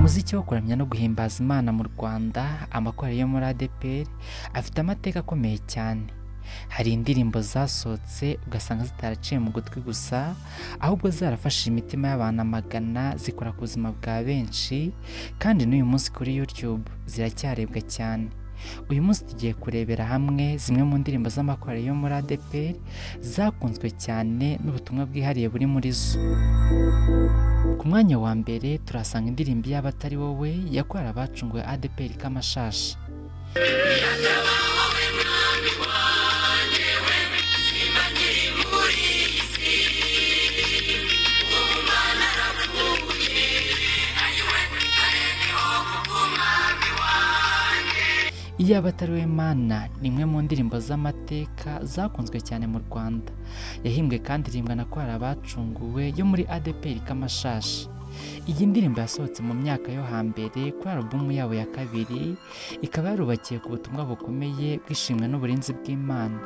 Umuziki wo kuramya no guhimbaza Imana mu Rwanda, amakorali yo muri Adepr afite amateka akomeye cyane. Hari indirimbo zasohotse ugasanga zitaraciye mu gutwi gusa, ahubwo zarafashije imitima y'abantu amagana, zikora ku buzima bwa benshi, kandi n'uyu munsi kuri YouTube ziracyarebwa cyane. Uyu munsi tugiye kurebera hamwe zimwe mu ndirimbo z'amakorali yo muri Adepr zakunzwe cyane n'ubutumwa bwihariye buri muri zo. Ku mwanya wa mbere turasanga indirimbo Iyaba atari wowe yakorera Abacunguwe Adepr Kamashashi. Iyaba atari wowe Mana ni imwe mu ndirimbo z'amateka zakunzwe cyane mu Rwanda. Yahimbwe kandi irimbwa na korali Abacunguwe yo muri Adepr Kamashashi. Iyi ndirimbo yasohotse mu myaka yo hambere kuri alubumu yabo ya kabiri, ikaba yarubakiye ku butumwa bukomeye bw'ishimwe n'uburinzi bw'Imana.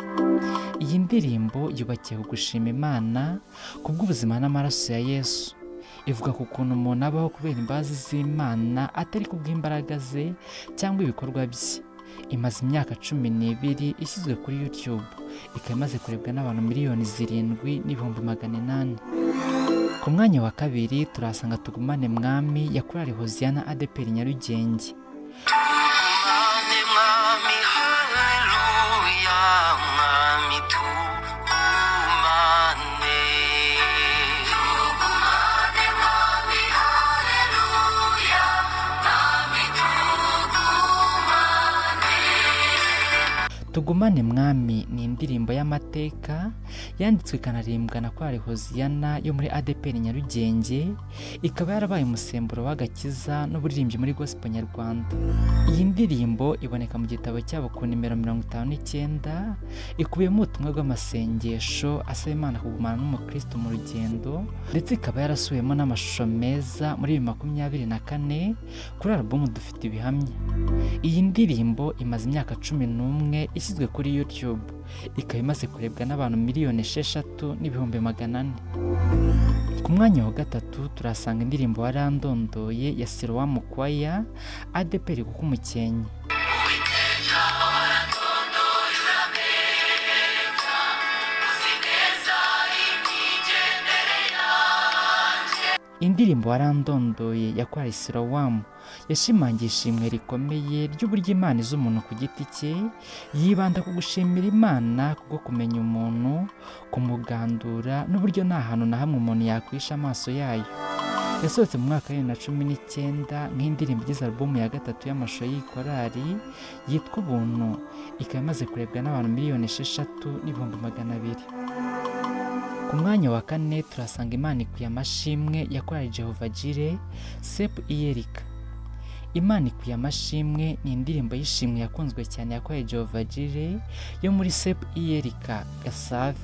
Iyi ndirimbo yubakiye ku gushima Imana kubw'ubuzima n'amaraso ya Yesu. Ivuga ku kuntu umuntu abaho kubera imbabazi z'Imana atari kubw'imbaraga ze cyangwa ibikorwa bye. Imaze imyaka 12 ishyizwe kuri YouTube, ikaba imaze kurebwa n'abantu 7,800,000. Ku mwanya wa kabiri turasanga Tugumane Mwami ya Kuri Hoziana Adepr Nyarugenge. Tugumane Mwami ni indirimbo y'amateka yanditswe ikanaririmbwa na Kuri Hoziana yo muri Adepr Nyarugenge, ikaba yarabaye umusemburo w'agakiza n'uburirimbyi muri gospel nyarwanda. Iyi ndirimbo iboneka mu gitabo cyabo ku nimero 59, ikubiyemo ubutumwa bw'amasengesho asaba Imana kugumana n'umukristo mu rugendo, ndetse ikaba yarasuwemo n'amashusho meza muri 2024 kuri alubumu Dufite Ibihamya. Iyi ndirimbo imaze imyaka 11 ishyizwe kuri YouTube, ikaba imaze kurebwa n'abantu 6,400,000. Ku mwanya wa gatatu turasanga indirimbo Warandondoye ya Siloam kwaya Adepr Kumukenke. Indirimbo Warandondoye ya Kuri Siloam yashimangiye ishimwe rikomeye ry'uburyo Imana izi umuntu ku giti cye, yibanda ku gushimira Imana kubwo kumenya umuntu, kumugandura n'uburyo nta hantu na hamwe umuntu yakwisha amaso yayo. Yasohotse mu mwaka wa 2019 nk'indirimbo igize alubumu ya gatatu y'amashusho y'ikorali yitwa Ubuntu, ikaba imaze kurebwa n'abantu 6,200,000. Ku mwanya wa kane turasanga Imana Ikwiye Amashimwe ya korali Jehovah Jireh Iyerika. Imana Ikwiye Amashimwe ni indirimbo y'ishimwe yakunzwe cyane ya korali Jehovah Jireh yo muri Iyerika Gasave,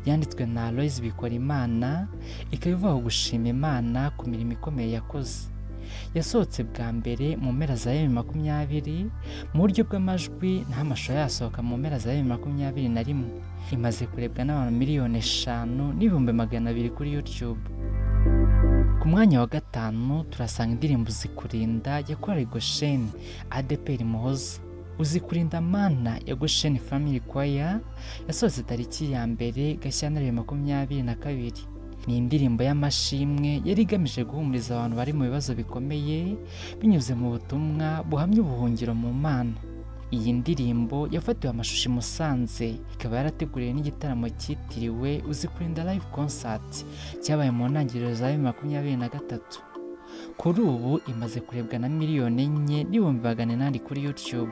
yanditswe na Aloys Bikorimana, ikaba ivuga gushima Imana ku mirimo ikomeye yakoze. Yasohotse bwa mbere mu mpera za 2020 mu buryo bw'amajwi, nta mashusho yasohoka mu mpera za 2021. Imaze kurebwa n'abantu 5,200,000 kuri YouTube. Ku mwanya wa gatanu turasanga indirimbo Kurinda ya Kuri Goshen Adepr Muhoza. Kurinda Mana ya Goshen Family Choir yasohotse tariki ya mbere Gashyantare 2022. Ni indirimbo y'amashimwe yari igamije guhumuriza abantu bari mu bibazo bikomeye binyuze mu butumwa buhamya ubuhungiro mu Mana. Iyi ndirimbo yafatiwe amashusho i Musanze, ikaba yarateguriwe n'igitaramo cyitiriwe Kurinda Live Concert cyabaye mu ntangiriro za 2023. Kuri ubu imaze kurebwa na 4,400,000 kuri YouTube.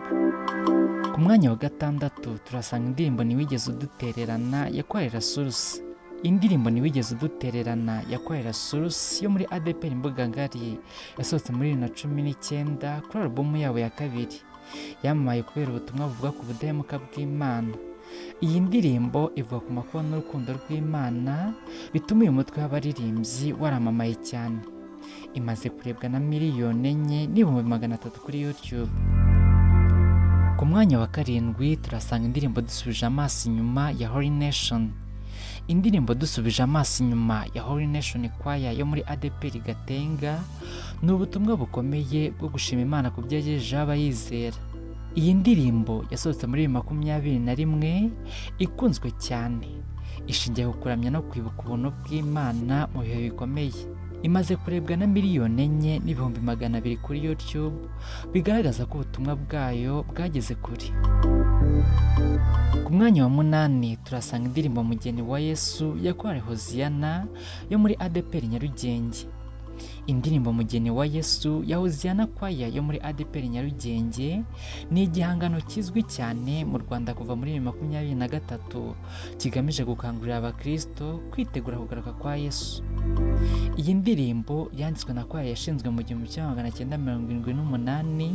Ku mwanya wa gatandatu turasanga indirimbo Ntiwigeze Udutererana ya Kuri Source. Indirimbo Ntiwigeze Udutererana ya Kuri Source yo muri Adepr Mbugangari yasohotse muri 2019 kuri alubumu yabo ya kabiri. Yamamaye kubera ubutumwa buvuga ku budahemuka bw'Imana. Iyi ndirimbo ivuga ku makuba n'urukundo rw'Imana, bituma uyu mutwe w'abaririmbyi waramamaye cyane. Imaze kurebwa na 4,400,000 kuri YouTube. Ku mwanya wa karindwi turasanga indirimbo Dusubije Amaso Inyuma ya Holy Nation. Indirimbo Dusubije Amaso Inyuma ya Holy Nation Choir yo muri Adepr Gatenga ni ubutumwa bukomeye bwo gushima Imana ku byo yagejejeho abayizera. Iyi ndirimbo yasohotse muri 2021 ikunzwe cyane, ishingiye ku kuramya no kwibuka ubuntu bw'Imana mu bihe bikomeye. Imaze kurebwa na miliyoni 4,200,000 kuri YouTube, bigaragaza ko ubutumwa bwayo bwageze kure. Ku mwanya wa 8 turasanga indirimbo Mugeni wa Yesu yakoranye Hoziana yo muri Adepr Nyarugenge. Indirimbo Mugeni wa Yesu ya Hoziana kwaya yo muri Adepr Nyarugenge ni igihangano kizwi cyane mu Rwanda kuva muri 2023, kigamije gukangurira abakristo kwitegura kugaruka kwa Yesu. Iyi ndirimbo yanditswe na kwaya yashinzwe mu 1978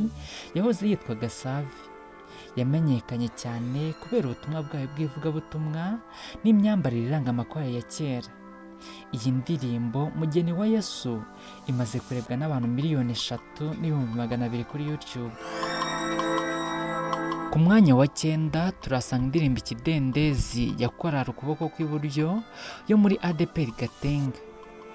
yahoze yitwa Gasave. Yamenyekanye cyane kubera ubutumwa bwayo bw'ivugabutumwa n'imyambarire iranga amakwaya ya kera. Iyi ndirimbo Mugeni wa Yesu imaze kurebwa n'abantu 3,200,000 kuri YouTube. Ku mwanya wa 9 turasanga indirimbo Ikidendezi ya korali ukuboko kw'iburyo yo muri Adepr Gatenga.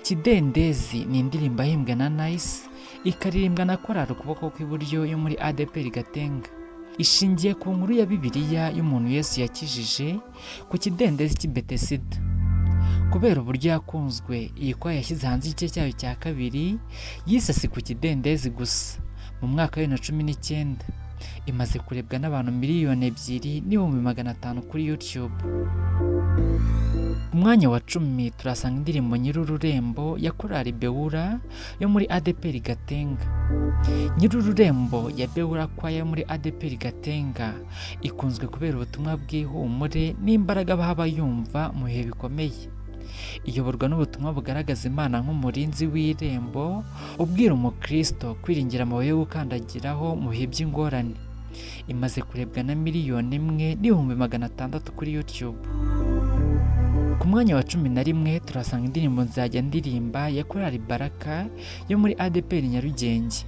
Ikidendezi ni indirimbo yahimbwe na Nice, ikaririmbwa na korali ukuboko kw'iburyo yo muri Adepr Gatenga. Ishingiye ku nkuru ya Bibiliya y'umuntu Yesu yakijije ku kidendezi cy'i Betesida. Kubera uburyo yakunzwe, iyi kwaya yashyize hanze igice cyayo cya kabiri yise Si ku kidendezi gusa mu mwaka wa 2019. Imaze kurebwa n'abantu 2,500,000 kuri YouTube. Ku mwanya wa 10 turasanga indirimbo Nyir'ururembo ya korali Beura yo muri Adepr Gatenga. Nyir'ururembo ya Beura kwaya yo muri Adepr Gatenga ikunzwe kubera ubutumwa bw'ihumure n'imbaraga baha abayumva mu bihe bikomeye. Iyoborwa n'ubutumwa bugaragaza Imana nk'umurinzi w'irembo, ubwira umukristo kwiringira amabuye yo gukandagiraho mu bihe by'ingorane. Imaze kurebwa na 1,600,000 kuri YouTube. Ku mwanya wa 11 turasanga indirimbo Nzajya Ndirimba ya korali Baraka yo muri Adepr Nyarugenge.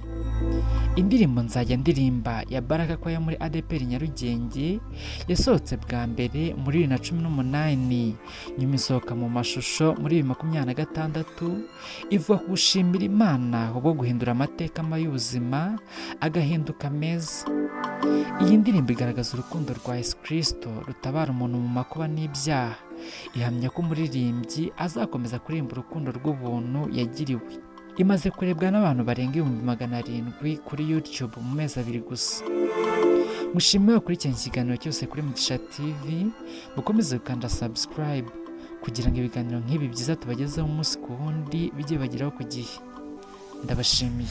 Indirimbo Nzajya Ndirimba ya Baraka kwaya muri Adepr Nyarugenge yasohotse bwa mbere muri 2018, nyuma isohoka mu mashusho muri 2026, ivuga ku gushimira Imana ubwo guhindura amateka y'ubuzima agahinduka meza. Iyi ndirimbo igaragaza urukundo rwa Yesu Kristo rutabara umuntu mu makuba n'ibyaha. Ihamya ko umuririmbyi azakomeza kuririmba urukundo rw'ubuntu yagiriwe. Imaze kurebwa n'abantu barenga 700,000 kuri YouTube mu mezi 2 gusa. Mushimiye gukurikirana ikiganiro cyose kuri Mugisha TV, mukomeze gukanda subscribe kugira ngo ibiganiro nk'ibi byiza tubagezeho umunsi ku wundi bijye bageraho ku gihe. Ndabashimiye.